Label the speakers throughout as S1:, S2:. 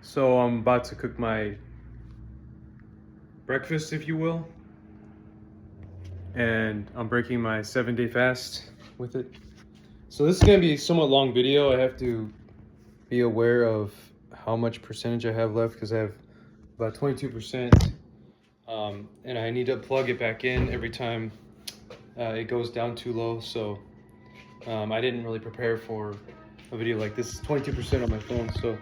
S1: So I'm about to cook my breakfast, if you will, and I'm breaking my 7-day fast with it. So this is gonna be a somewhat long video. I have to be aware of how much percentage I have left because I have about 22%, and I need to plug it back in every time it goes down too low. So I didn't really prepare for a video like this. 22% on my phone, so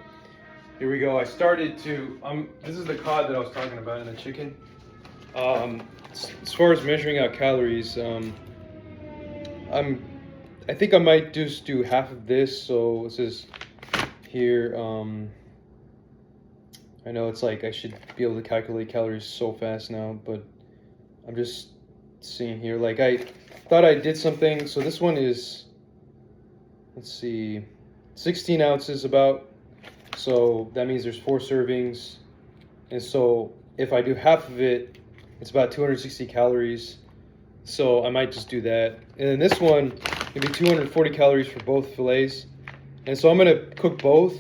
S1: here we go. I started to. This is the cod that I was talking about and the chicken. As far as measuring out calories, I think I might just do half of this. So this is here. I know it's like I should be able to calculate calories so fast now, but I'm just seeing here. Like I thought I did something. So this one is, let's see, 16 ounces about. So that means there's 4 servings. And so if I do half of it, it's about 260 calories. So I might just do that. And then this one, maybe 240 calories for both fillets. And so I'm going to cook both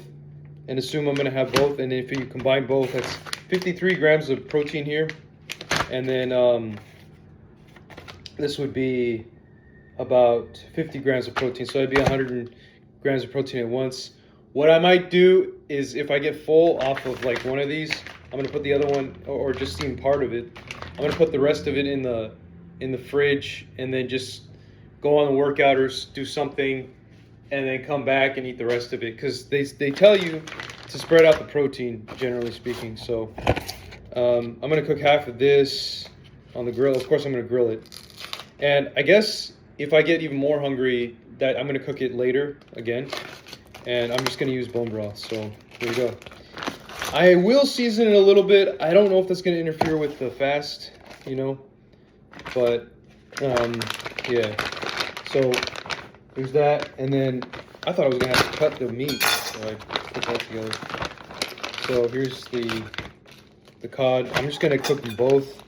S1: and assume I'm going to have both. And if you combine both, that's 53 grams of protein here. And then this would be about 50 grams of protein. So it'd be 100 grams of protein at once. What I might do is if I get full off of like one of these, I'm going to put the other one, or just steam part of it. I'm going to put the rest of it in the fridge and then just go on the workout or do something and then come back and eat the rest of it, because they tell you to spread out the protein, generally speaking. So I'm going to cook half of this on the grill. Of course, I'm going to grill it. And I guess if I get even more hungry, that I'm going to cook it later again. And I'm just going to use bone broth. So here we go. I will season it a little bit. I don't know if that's going to interfere with the fast, but yeah. So there's that. And then I thought I was going to have to cut the meat, so I put that together. So here's the cod. I'm just going to cook them both.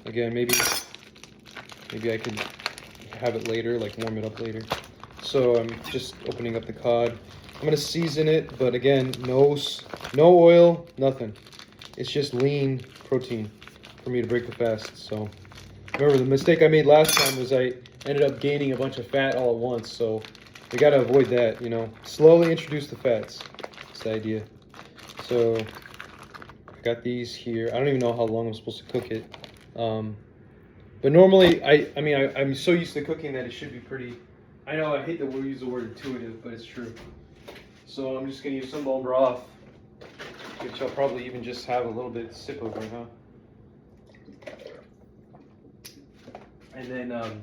S1: Again, maybe I could have it later, like warm it up later. So I'm just opening up the cod. I'm going to season it, but again, no oil, nothing. It's just lean protein for me to break the fast. So remember, the mistake I made last time was I ended up gaining a bunch of fat all at once. So we got to avoid that, Slowly introduce the fats. That's the idea. So I got these here. I don't even know how long I'm supposed to cook it. But normally, I'm so used to cooking that it should be pretty. I know I hate that we'll use the word intuitive, but it's true. So I'm just going to use some bone broth, which I'll probably even just have a little bit sip of right now. And then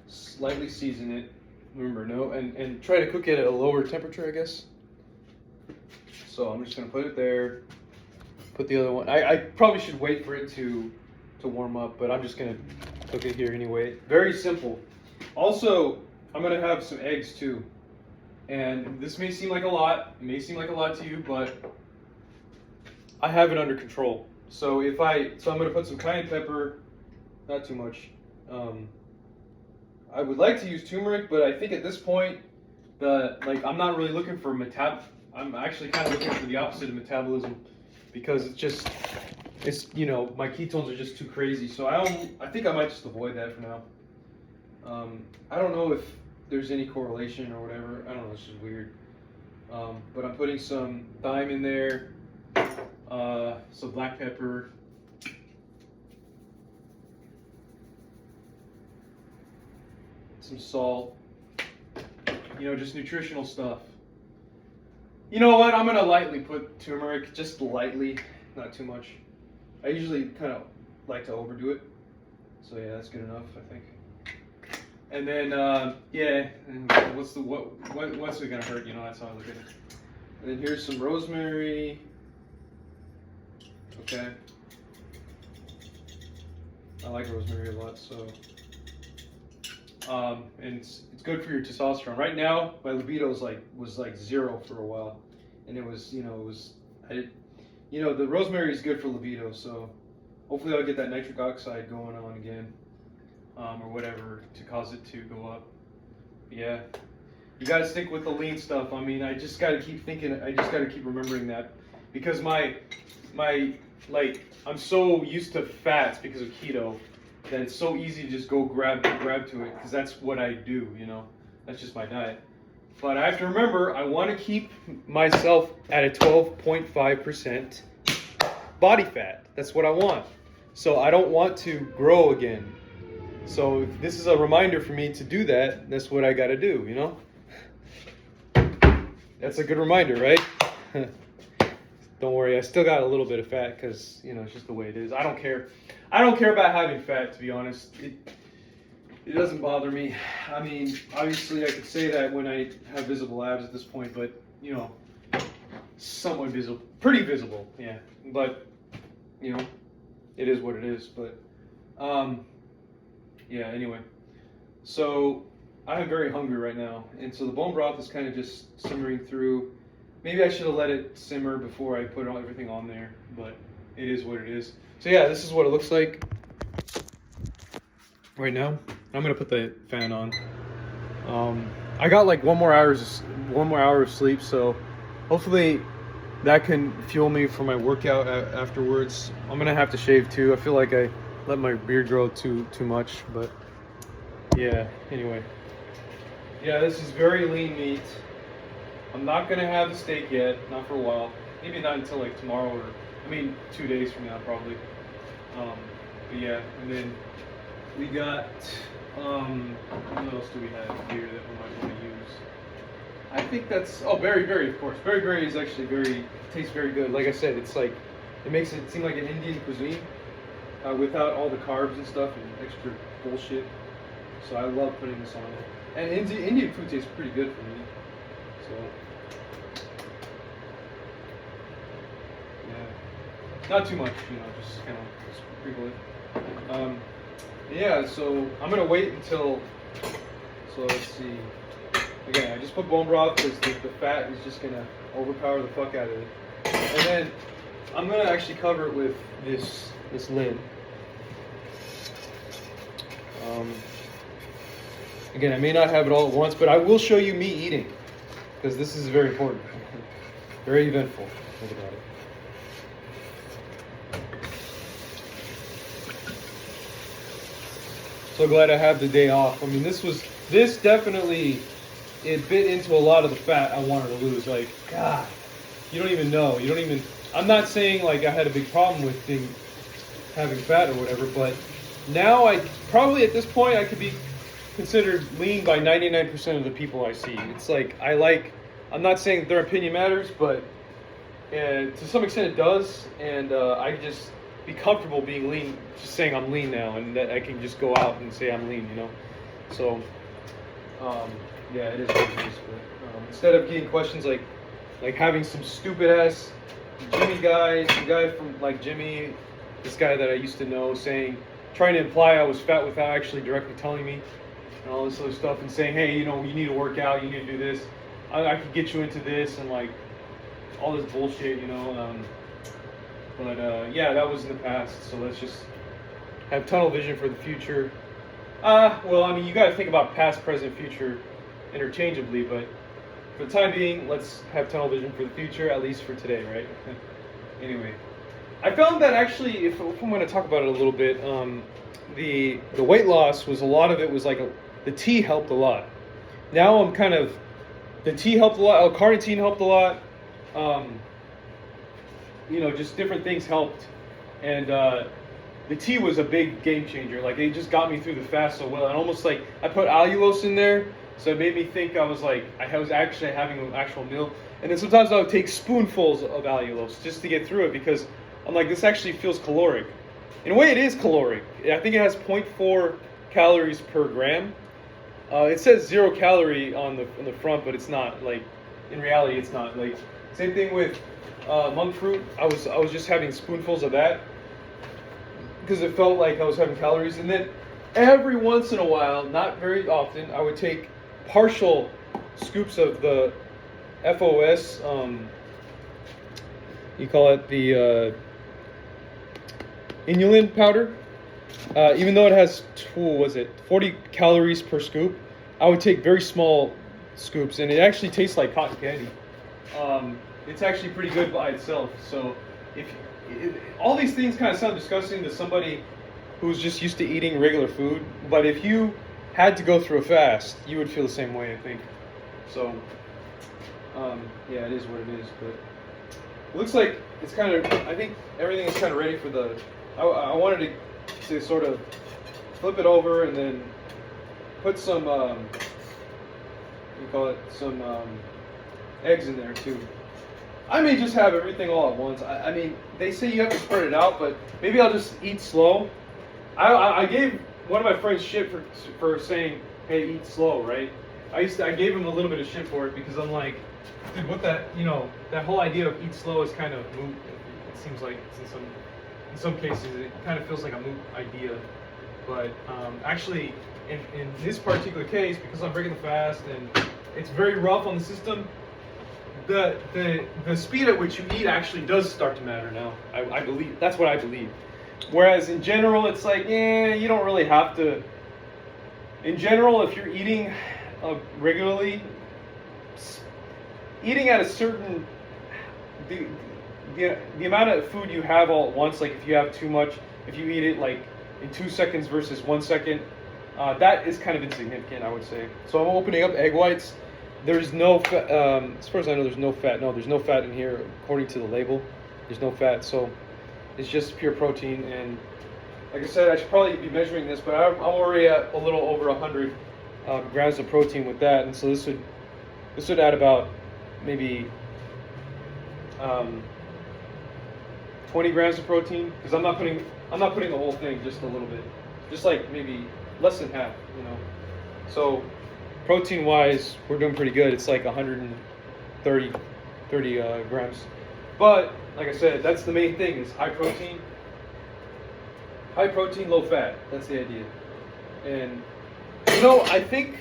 S1: slightly season it. Remember, and try to cook it at a lower temperature, I guess. So I'm just going to put it there. Put the other one. I probably should wait for it to warm up, but I'm just going to cook it here anyway. Very simple. Also, I'm going to have some eggs too. And this may seem like a lot. It may seem like a lot to you, but I have it under control. So I'm going to put some cayenne pepper, not too much. I would like to use turmeric, but I think at this point, I'm not really looking for I'm actually kind of looking for the opposite of metabolism, because my ketones are just too crazy. So I think I might just avoid that for now. I don't know if there's any correlation or whatever. I don't know, it's just weird. But I'm putting some thyme in there, some black pepper, some salt, just nutritional stuff. You know what? I'm going to lightly put turmeric, just lightly, not too much. I usually kind of like to overdo it. So yeah, that's good enough, I think. And then, and what's it going to hurt? That's how I look at it. And then here's some rosemary. Okay. I like rosemary a lot, so. And it's good for your testosterone. Right now, my libido was like 0 for a while, and the rosemary is good for libido. So hopefully I'll get that nitric oxide going on again, or whatever to cause it to go up. Yeah. You got to stick with the lean stuff. I mean, I just got to keep thinking. I just got to keep remembering that, because my like I'm so used to fats because of keto that it's so easy to just go grab to it, because that's what I do. You know, that's just my diet. But I have to remember, I want to keep myself at a 12.5% body fat. That's what I want. So I don't want to grow again. So if this is a reminder for me to do that, that's what I got to do, you know? That's a good reminder, right? Don't worry, I still got a little bit of fat because, you know, it's just the way it is. I don't care. I don't care about having fat, to be honest. It doesn't bother me. I mean, obviously I could say that when I have visible abs at this point, but, you know, somewhat visible. Pretty visible, yeah. But, you know, it is what it is. But, yeah, anyway. So, I'm very hungry right now. And so the bone broth is kind of just simmering through. Maybe I should have let it simmer before I put everything on there. But it is what it is. So, yeah, this is what it looks like right now. I'm gonna put the fan on. I got like one more hour of sleep, so hopefully that can fuel me for my workout afterwards. I'm gonna have to shave too. I feel like I let my beard grow too much, but yeah. Anyway, yeah, this is very lean meat. I'm not gonna have the steak yet, not for a while. Maybe not until like tomorrow, or 2 days from now probably. But yeah, and then we got. What else do we have here that we might want to use? I think that's berry, of course. Berry is actually tastes very good. Like I said, it's like it makes it seem like an Indian cuisine without all the carbs and stuff and extra bullshit. So I love putting this on it. And Indian food tastes pretty good for me. So yeah, not too much, you know, just kind of sprinkle it. Yeah, so I'm gonna wait until. So let's see. Again, I just put bone broth because the fat is just gonna overpower the fuck out of it. And then I'm gonna actually cover it with this lid. Again, I may not have it all at once, but I will show you me eating, because this is very important, very eventful. Think about it. So glad I have the day off. I mean, this definitely, it bit into a lot of the fat I wanted to lose. Like, God, you don't even know. I'm not saying like I had a big problem with having fat or whatever, but now I probably at this point I could be considered lean by 99% of the people I see. It's like, I'm not saying their opinion matters, but to some extent it does. And I just be comfortable being lean, just saying I'm lean now, and that I can just go out and say I'm lean, you know. So, yeah, it is what it is. But instead of getting questions like having some stupid ass Jimmy guy, some guy from like Jimmy, this guy that I used to know, trying to imply I was fat without actually directly telling me, and all this other stuff, and saying, hey, you know, you need to work out, you need to do this, I could get you into this, and like all this bullshit, you know. But yeah, that was in the past, so let's just have tunnel vision for the future. Well, I mean, you got to think about past, present, future interchangeably, but for the time being, let's have tunnel vision for the future, at least for today, right? Anyway, I found that actually, if I'm going to talk about it a little bit, the weight loss was, a lot of it was like, the tea helped a lot. Now I'm kind of, the tea helped a lot, L-carnitine helped a lot, you know, just different things helped, and the tea was a big game changer. Like, it just got me through the fast so well, and almost like I put allulose in there, so it made me think I was actually having an actual meal. And then sometimes I would take spoonfuls of allulose just to get through it, because I'm like, this actually feels caloric. In a way, it is caloric. I think it has 0.4 calories per gram. It says 0 calorie on the front, but it's not. Like, in reality, it's not. Like, same thing with monk fruit. I was just having spoonfuls of that because it felt like I was having calories. And then every once in a while, not very often, I would take partial scoops of the FOS. You call it the inulin powder. Even though it has 40 calories per scoop, I would take very small scoops, and it actually tastes like cotton candy. It's actually pretty good by itself. So if all these things kind of sound disgusting to somebody who's just used to eating regular food, but if you had to go through a fast, you would feel the same way, I think. So yeah, it is what it is. But it looks like it's kind of. I think everything is kind of ready for the. I wanted to sort of flip it over and then put some. What do you call it? Some eggs in there too. I may just have everything all at once. I mean, they say you have to spread it out, but maybe I'll just eat slow. I gave one of my friends shit for saying, "Hey, eat slow," right? I gave him a little bit of shit for it because I'm like, dude, what that that whole idea of eat slow is kind of moot. It seems like it's in some cases it kind of feels like a moot idea, but actually in this particular case, because I'm breaking the fast and it's very rough on the system. The speed at which you eat actually does start to matter now. I believe that's what I believe. Whereas in general, it's like, you don't really have to. In general, if you're eating regularly, eating at a certain the amount of food you have all at once, like if you have too much, if you eat it like in 2 seconds versus 1 second, that is kind of insignificant, I would say. So I'm opening up egg whites. There's no fat, as far as I know, there's no fat. No, there's no fat in here, according to the label. There's no fat, so it's just pure protein. And like I said, I should probably be measuring this, but I'm already at a little over 100 grams of protein with that. And so this would add about maybe 20 grams of protein, because I'm not putting the whole thing, just a little bit, just like maybe less than half, So protein wise, we're doing pretty good. It's like 130 grams. But like I said, that's the main thing, is high protein, low fat. That's the idea. And I think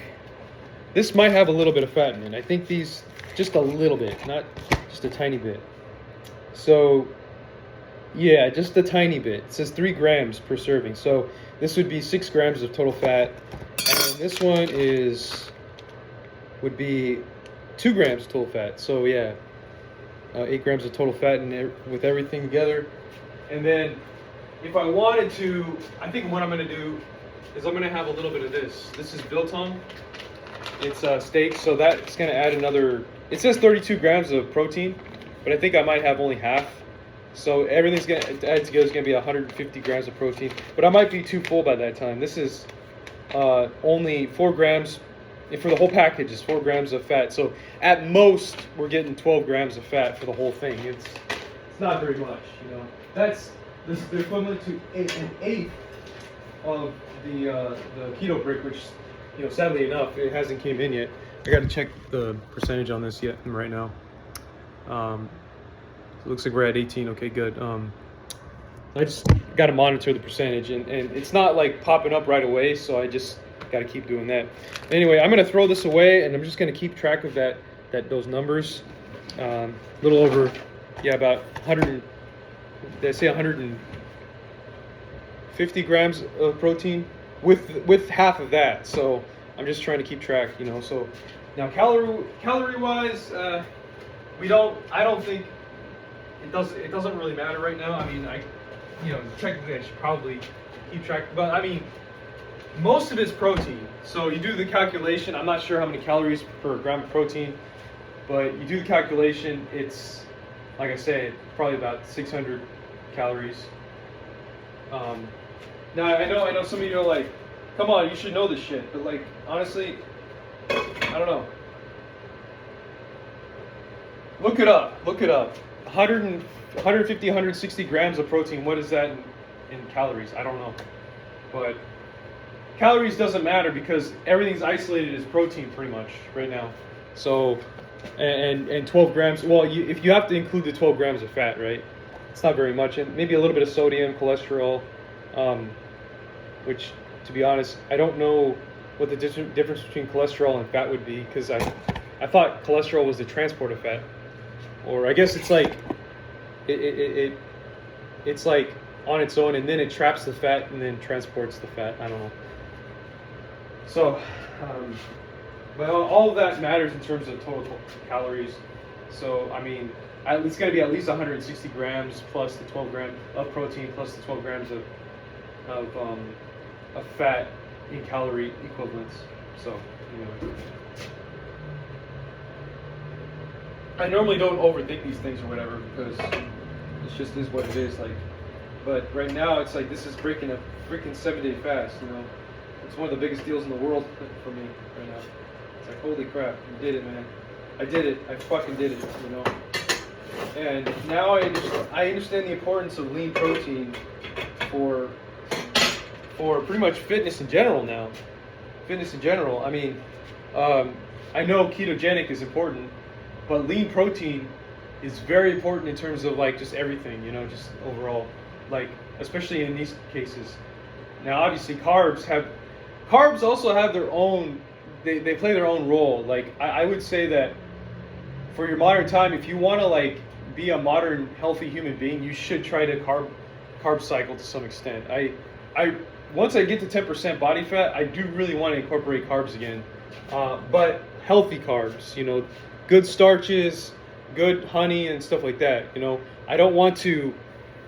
S1: this might have a little bit of fat in it. I think these, just a little bit, not just a tiny bit. So yeah, just a tiny bit. It says 3 grams per serving. So this would be 6 grams of total fat. And then this one would be 2 grams total fat. So yeah, 8 grams of total fat with everything together. And then if I wanted to, I think what I'm going to do is I'm going to have a little bit of this. This is biltong. It's steak, so that's going to add another, it says 32 grams of protein, but I think I might have only half. So everything's going to add together is going to be 150 grams of protein, but I might be too full by that time. This is only 4 grams. For the whole package is 4 grams of fat. So at most we're getting 12 grams of fat for the whole thing. It's not very much, This is the equivalent to an eighth of the keto brick, which sadly enough it hasn't came in yet. I got to check the percentage on this right now. It looks like we're at 18. Okay, good. I just got to monitor the percentage, and it's not like popping up right away, so I just got to keep doing that. Anyway, I'm going to throw this away, and I'm just going to keep track of those numbers. A little over, about 100. Did I say 150 grams of protein with half of that? So I'm just trying to keep track, So now calorie wise, I don't think it doesn't really matter right now. I mean, technically I should probably keep track, but I mean, most of it's protein. So you do the calculation. I'm not sure how many calories per gram of protein, but you do the calculation. It's, like I said, probably about 600 calories. Now I know some of you are like, come on, you should know this shit. But like, honestly, I don't know. Look it up. 150, 160 grams of protein. What is that in calories? I don't know. But calories doesn't matter because everything's isolated as protein pretty much right now. So, and 12 grams. Well, if you have to include the 12 grams of fat, right? It's not very much, and maybe a little bit of sodium, cholesterol, which, to be honest, I don't know what the difference between cholesterol and fat would be, because I thought cholesterol was the transport of fat, or I guess it's like it's like on its own, and then it traps the fat and then transports the fat. I don't know. So But all of that matters in terms of total calories. So I mean, it's going to be at least 160 grams plus the 12 grams of protein plus the 12 grams of fat in calorie equivalents. So anyway, I normally don't overthink these things or whatever because it just is what it is. Like, but right now it's like this is breaking a freaking 7-day fast. You know, it's one of the biggest deals in the world for me right now. It's like, holy crap, you did it, man. I did it. I fucking did it, you know. And now I understand the importance of lean protein for pretty much fitness in general now. Fitness in general. I mean, I know ketogenic is important, but lean protein is very important in terms of like just everything, you know, just overall. Like, especially in these cases. Now, obviously, carbs also have their own. They play their own role. Like I would say that for your modern time, if you want to like be a modern healthy human being, you should try to carb cycle to some extent. I once I get to 10% body fat, I do really want to incorporate carbs again, but healthy carbs. You know, good starches, good honey and stuff like that. You know, I don't want to,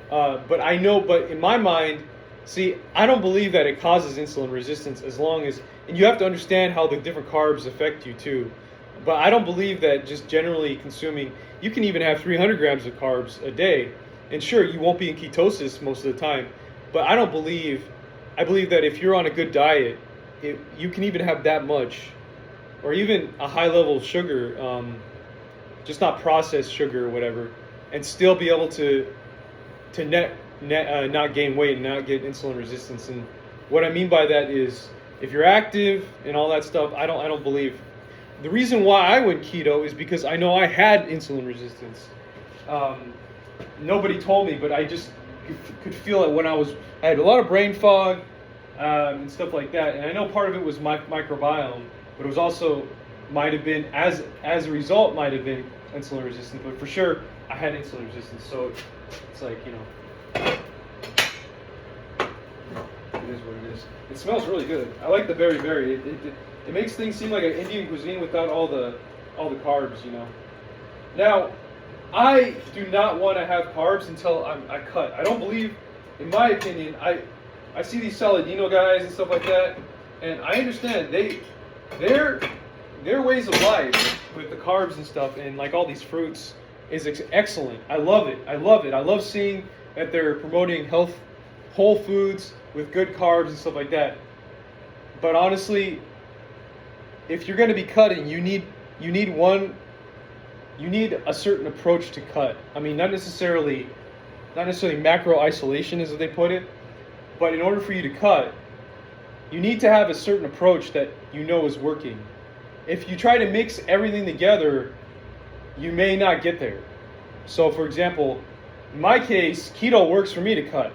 S1: but I know. But in my mind, see, I don't believe that it causes insulin resistance as long as. And you have to understand how the different carbs affect you too. But I don't believe that just generally consuming, you can even have 300 grams of carbs a day. And sure, you won't be in ketosis most of the time. But I believe that if you're on a good diet, you can even have that much. Or even a high level of sugar, just not processed sugar or whatever. And still be able to not gain weight and not get insulin resistance. And what I mean by that is, if you're active and all that stuff, I don't believe. The reason why I went keto is because I know I had insulin resistance. Nobody told me, but I just could feel it when I had a lot of brain fog and stuff like that. And I know part of it was my microbiome, but it was also might have been as a result might have been insulin resistant. But for sure, I had insulin resistance. So it's like, you know. It is what it is. It smells really good. I like the berry. It makes things seem like an Indian cuisine without all the carbs, you know. Now, I do not want to have carbs until I cut. I don't believe, in my opinion, I see these Saladino guys and stuff like that, and I understand their ways of life with the carbs and stuff and like all these fruits is excellent. I love it. I love seeing that they're promoting whole foods with good carbs and stuff like that. But honestly, if you're going to be cutting, you need a certain approach to cut. I mean, not necessarily macro isolation as they put it, but in order for you to cut, you need to have a certain approach that you know is working. If you try to mix everything together, you may not get there. So for example, in my case, keto works for me to cut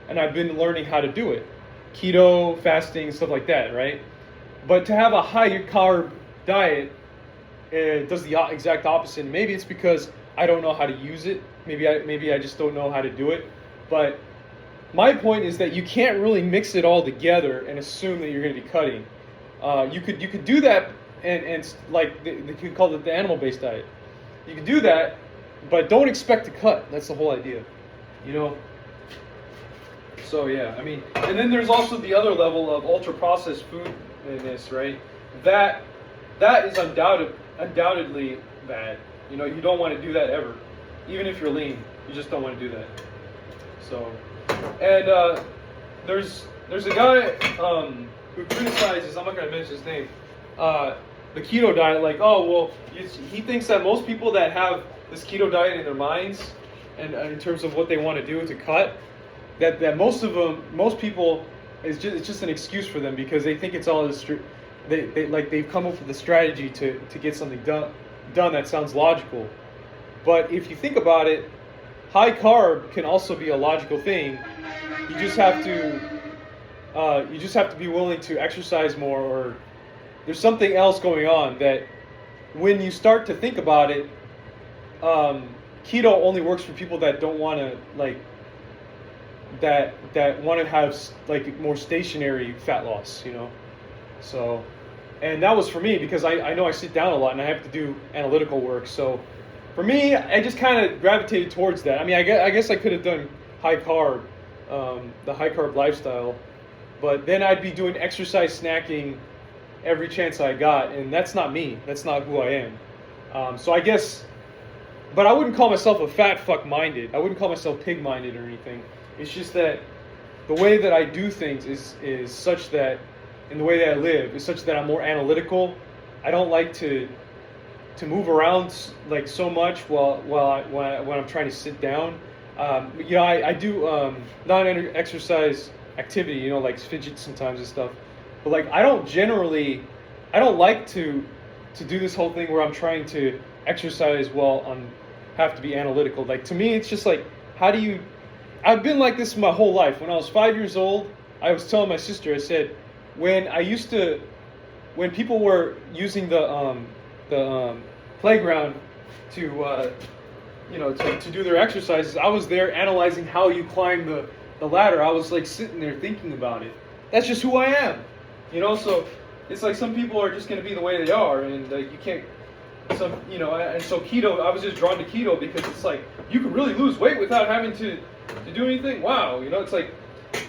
S1: and I've been learning how to do it. Keto, fasting, stuff like that, right? But to have a high carb diet, it does the exact opposite. Maybe it's because I don't know how to use it. Maybe I just don't know how to do it. But my point is that you can't really mix it all together and assume that you're going to be cutting. You could do that and like they could call it the animal-based diet. You can do that, but don't expect to cut. That's the whole idea, you know. So yeah, I mean, and then there's also the other level of ultra-processed food in this, right? That is undoubtedly bad. You know, you don't want to do that ever, even if you're lean. You just don't want to do that. So, and there's a guy who criticizes. I'm not going to mention his name. The keto diet, like, oh well, he thinks that most people that have this keto diet in their minds, and in terms of what they want to do to cut, that most people it's just an excuse for them because they think it's all they've come up with a strategy to get something done that sounds logical. But if you think about it, high carb can also be a logical thing. You just have to be willing to exercise more, or there's something else going on that when you start to think about it, keto only works for people that don't want to that want to have like more stationary fat loss, you know. So
S2: And that was for me because I know I sit down a lot and I have to do analytical work. So for me, I just kind of gravitated towards that. I mean, I guess I could have done high carb, the high carb lifestyle, but then I'd be doing exercise snacking every chance I got, and that's not me. That's not who I am. So I guess, but I wouldn't call myself a fat fuck minded. I wouldn't call myself pig minded or anything. It's just that the way that I do things is such that, and the way that I live is such that I'm more analytical. I don't like to move around like so much when I'm trying to sit down. I do non-exercise activity, like fidget sometimes and stuff. But like I don't like to do this whole thing where I'm trying to exercise while I'm have to be analytical. Like to me, it's just like how do you? I've been like this my whole life. When I was 5 years old, I was telling my sister, I said, when people were using the playground to to do their exercises, I was there analyzing how you climb the ladder. I was like sitting there thinking about it. That's just who I am, So it's like some people are just going to be the way they are, and you can't. And so keto. I was just drawn to keto because it's like you can really lose weight without having to do anything. Wow, it's like,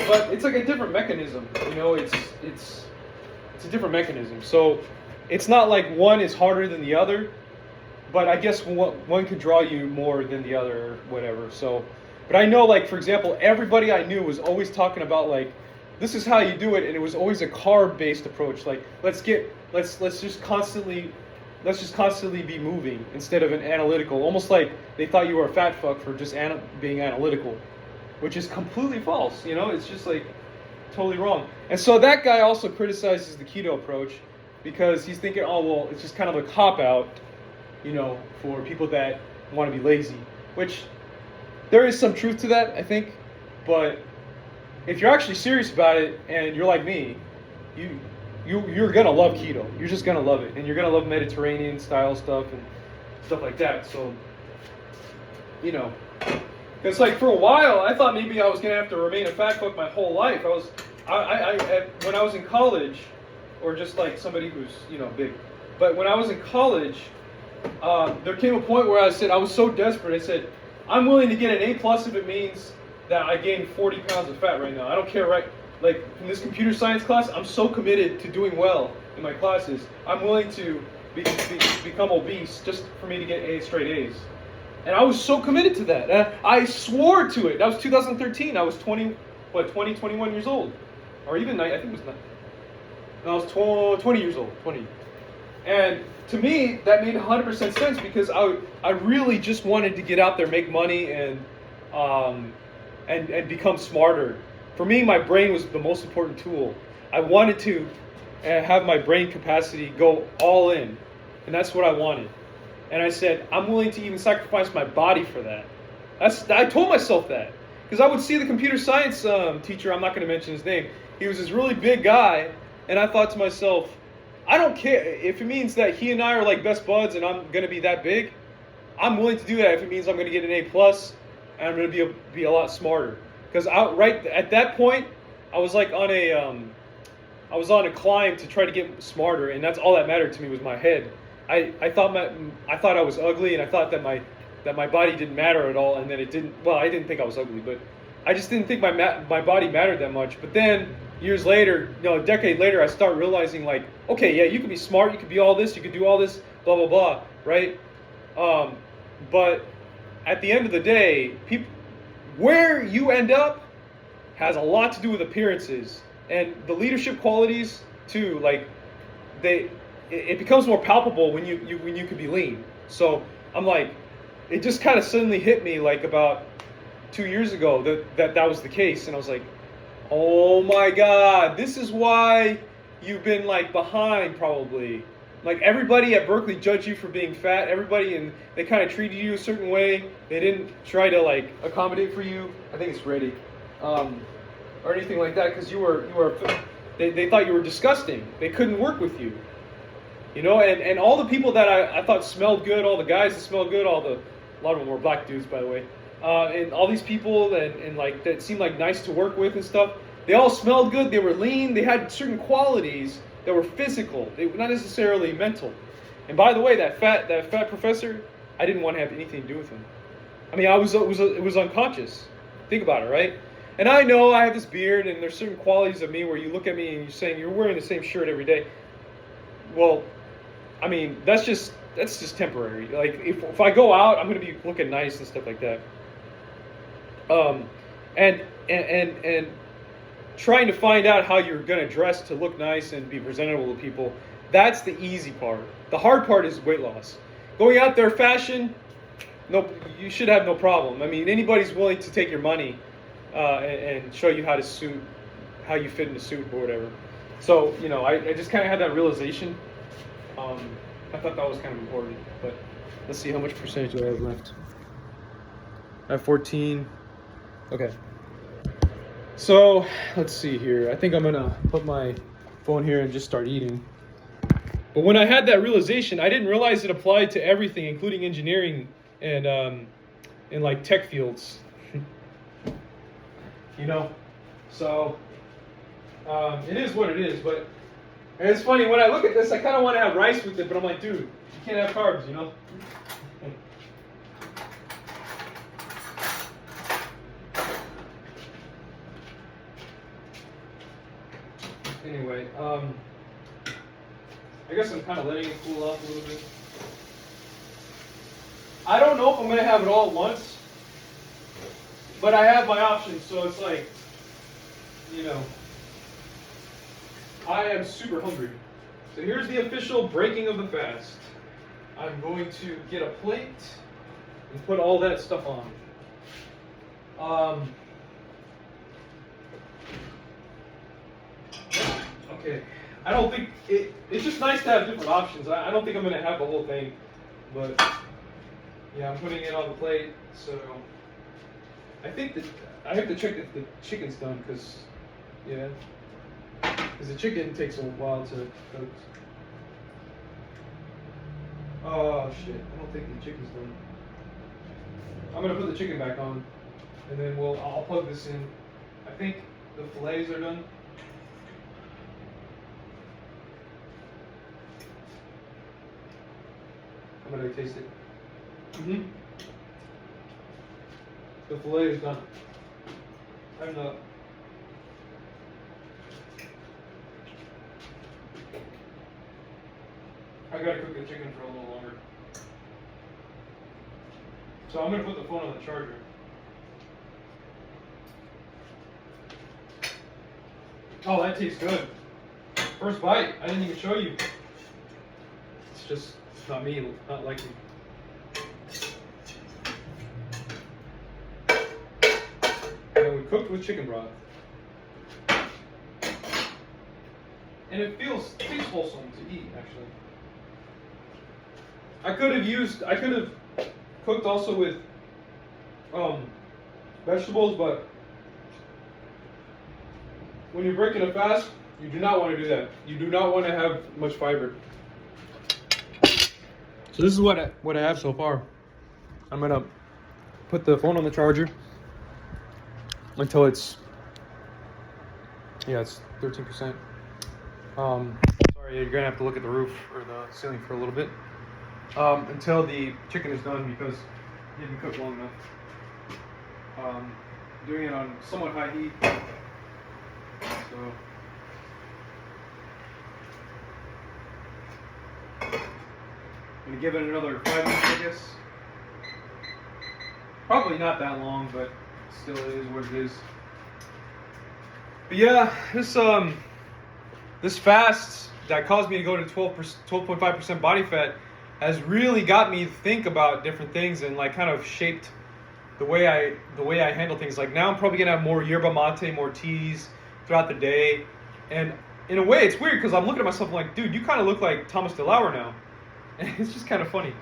S2: but it's like a different mechanism. It's a different mechanism. So it's not like one is harder than the other, but I guess one could draw you more than the other or whatever. So, but I know, like, for example, everybody I knew was always talking about like, this is how you do it, and it was always a carb-based approach. Like, let's just constantly be moving instead of an analytical. Almost like they thought you were a fat fuck for just being analytical, which is completely false. It's just like totally wrong. And so that guy also criticizes the keto approach because he's thinking, oh well, it's just kind of a cop out, for people that want to be lazy. Which there is some truth to that, I think. But if you're actually serious about it and you're like me, you're gonna love keto. You're just gonna love it, and you're gonna love Mediterranean style stuff and stuff like that. So, because like for a while, I thought maybe I was gonna have to remain a fat fuck my whole life. When I was in college, or just like somebody who's big, but when I was in college, there came a point where I was so desperate. I said, I'm willing to get an A+ if it means that I gained 40 pounds of fat right now. I don't care, right? Like in this computer science class, I'm so committed to doing well in my classes. I'm willing to become obese just for me to get straight A's. And I was so committed to that. And I swore to it. That was 2013. I was 21 years old. Or even, I think it was 9. No, I was 20 years old. 20. And to me, that made 100% sense because I really just wanted to get out there, make money, and become smarter. For me, my brain was the most important tool. I wanted to have my brain capacity go all in, and that's what I wanted. And I said, I'm willing to even sacrifice my body for that. I told myself that. Because I would see the computer science teacher, I'm not going to mention his name, he was this really big guy, and I thought to myself, I don't care if it means that he and I are like best buds and I'm going to be that big. I'm willing to do that if it means I'm going to get an A+, and I'm going to be a lot smarter. Because right at that point, I was like on a climb to try to get smarter, and that's all that mattered to me was my head. I thought I was ugly, and I thought that my body didn't matter at all, and then it didn't. Well, I didn't think I was ugly, but I just didn't think my body mattered that much. But then years later, a decade later, I start realizing like, okay, yeah, you could be smart, you could be all this, you could do all this, blah blah blah, right? But at the end of the day, where you end up has a lot to do with appearances and the leadership qualities too. Like it becomes more palpable when you could be lean. So I'm like, it just kind of suddenly hit me like about 2 years ago that was the case, and I was like, oh my God, this is why you've been like behind probably. Like everybody at Berkeley judged you for being fat. And they kind of treated you a certain way. They didn't try to like accommodate for you. I think it's ready, or anything like that, because they thought you were disgusting. They couldn't work with you, And all the people that I thought smelled good, all the guys that smelled good, a lot of them were black dudes, by the way, and all these people and like that seemed like nice to work with and stuff. They all smelled good. They were lean. They had certain qualities that were physical, they were not necessarily mental. And by the way, that fat professor, I didn't want to have anything to do with him. I mean, it was unconscious. Think about it, right? And I know I have this beard, and there's certain qualities of me where you look at me and you're saying you're wearing the same shirt every day. Well, I mean, that's just temporary. Like if I go out, I'm gonna be looking nice and stuff like that. And trying to find out how you're gonna dress to look nice and be presentable to people, that's the easy part. The hard part is weight loss. Going out there, fashion, no, you should have no problem. I mean, anybody's willing to take your money and show you how you fit in a suit or whatever. So, you know, I just kind of had that realization. I thought that was kind of important. But let's see, how much percentage do I have left? I have 14. Okay. So, let's see here. I think I'm going to put my phone here and just start eating. But when I had that realization, I didn't realize it applied to everything, including engineering and in like tech fields. You know? So, it is what it is. But and it's funny, when I look at this, I kind of want to have rice with it, but I'm like, dude, you can't have carbs, you know? Anyway, I guess I'm kind of letting it cool off a little bit. I don't know if I'm going to have it all at once, but I have my options, so it's like, you know, I am super hungry. So here's the official breaking of the fast. I'm going to get a plate and put all that stuff on. Okay. I don't think it's just nice to have different options. I don't think I'm gonna have the whole thing, but yeah, I'm putting it on the plate. So I think that I have to check if the chicken's done, because the chicken takes a while to cook. Oh shit! I don't think the chicken's done. I'm gonna put the chicken back on, and then I'll plug this in. I think the fillets are done. I'm gonna taste it. The fillet is done. I'm not. I gotta cook the chicken for a little longer. So I'm gonna put the phone on the charger. Oh, that tastes good. First bite. I didn't even show you. It's not me, not like me. And we cooked with chicken broth. And it tastes wholesome to eat, actually. I could have cooked also with vegetables, but when you're breaking a fast, you do not want to do that. You do not want to have much fiber. So this is what I have so far. I'm gonna put the phone on the charger until it's 13%. Sorry, you're gonna have to look at the roof or the ceiling for a little bit until the chicken is done, because it didn't cook long enough. Doing it on somewhat high heat. So. I'm gonna give it another 5 minutes, I guess. Probably not that long, but still, it is what it is. But yeah, this fast that caused me to go to 12.5% body fat has really got me to think about different things, and like kind of shaped the way I handle things. Like now I'm probably gonna have more yerba mate, more teas throughout the day, and in a way it's weird because I'm looking at myself like, dude, you kind of look like Thomas DeLauer now. And it's just kind of funny.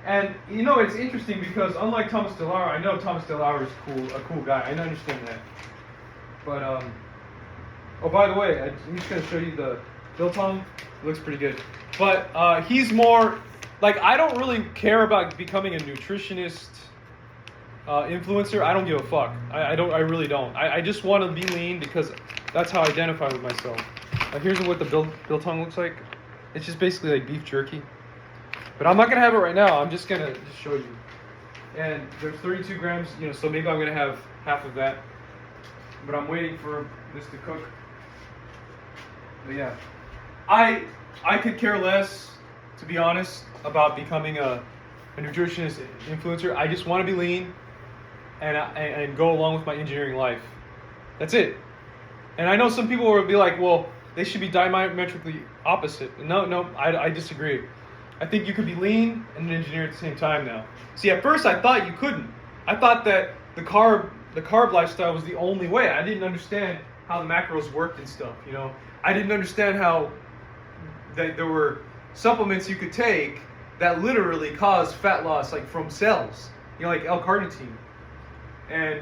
S2: And you know, it's interesting because unlike Thomas DeLauer, I know Thomas DeLauer is a cool guy. I understand that. But oh, by the way, I'm just gonna show you the biltong. It looks pretty good. But he's more like, I don't really care about becoming a nutritionist influencer. I don't give a fuck. I really don't. I just want to be lean because that's how I identify with myself.
S1: Here's what the biltong looks like. It's just basically like beef jerky. But I'm not gonna have it right now. I'm just gonna show you. And there's 32 grams, so maybe I'm gonna have half of that. But I'm waiting for this to cook. But yeah, I could care less, to be honest, about becoming a nutritionist influencer. I just want to be lean and go along with my engineering life. That's it. And I know some people will be like, well, they should be diametrically opposite. No, I disagree. I think you could be lean and an engineer at the same time now. See, at first I thought you couldn't. I thought that the carb lifestyle was the only way. I didn't understand how the macros worked and stuff, I didn't understand how that there were supplements you could take that literally cause fat loss, like from cells, like L-carnitine and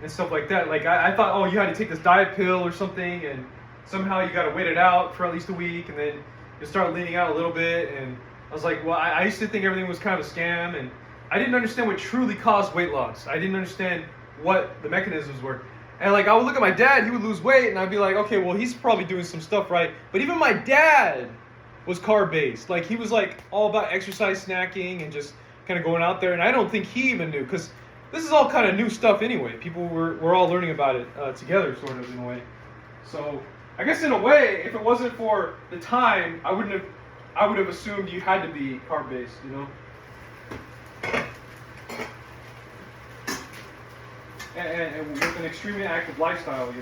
S1: stuff like that. Like I thought, oh, you had to take this diet pill or something, and somehow you got to wait it out for at least a week, and then you start leaning out a little bit. And I was like, well, I used to think everything was kind of a scam, and I didn't understand what truly caused weight loss. I didn't understand what the mechanisms were. And like I would look at my dad, he would lose weight, and I'd be like, okay, well, he's probably doing some stuff right. But even my dad was carb based. Like he was like all about exercise, snacking, and just kind of going out there. And I don't think he even knew, because this is all kind of new stuff anyway. People were all learning about it together, sort of, in a way. So I guess in a way, if it wasn't for the time, I would have assumed you had to be carb based, and with an extremely active lifestyle,